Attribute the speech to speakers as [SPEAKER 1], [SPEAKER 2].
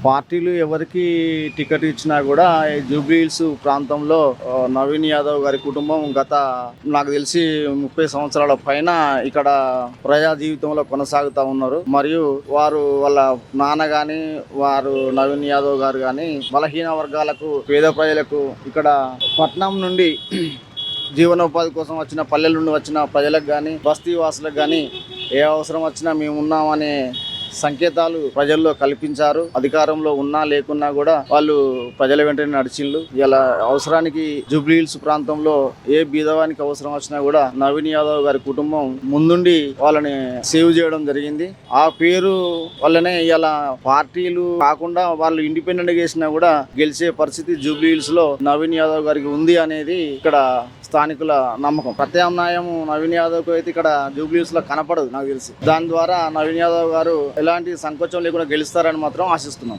[SPEAKER 1] పార్టీలు ఎవరికి టికెట్ ఇచ్చినా కూడా ఈ జూబ్లీ హిల్స్ ప్రాంతంలో నవీన్ యాదవ్ గారి కుటుంబం గత నాకు తెలిసి 30 సంవత్సరాల పైన ఇక్కడ ప్రజా జీవితంలో కొనసాగుతూ ఉన్నారు. మరియు వాళ్ళ నాన్న గాని నవీన్ యాదవ్ గారు గాని బలహీన వర్గాలకు, పేద ప్రజలకు, ఇక్కడ పట్నం నుండి జీవనోపాధి కోసం వచ్చిన, పల్లెల నుండి వచ్చిన ప్రజలకు కానీ, బస్తీ వాసులకు కానీ ఏ అవసరం వచ్చినా మేము ఉన్నామనే సంకేతాలు ప్రజల్లో కల్పించారు. అధికారంలో ఉన్నా లేకున్నా కూడా వాళ్ళు ప్రజల వెంటనే నడిచిళ్ళు. ఇలా అవసరానికి జూబ్లీ హిల్స్ ప్రాంతంలో ఏ బీదవానికి అవసరం వచ్చినా కూడా నవీన్ యాదవ్ గారి కుటుంబం ముందుండి వాళ్ళని సేవ్ చేయడం జరిగింది. ఆ పేరు వల్లనే ఇలా పార్టీలు కాకుండా వాళ్ళు ఇండిపెండెంట్ గా చేసినా కూడా గెలిచే పరిస్థితి జూబ్లీ హిల్స్ లో నవీన్ యాదవ్ గారికి ఉంది అనేది ఇక్కడ స్థానికుల నమ్మకం. ప్రత్యామ్నాయం నవీన్ యాదవ్ కు అయితే ఇక్కడ జూబ్లీ హిల్స్ లో కనపడదు నాకు తెలిసి. దాని ద్వారా నవీన్ యాదవ్ గారు ఎలాంటి సంకోచం లేకుండా గెలుస్తారని మాత్రం ఆశిస్తున్నాం.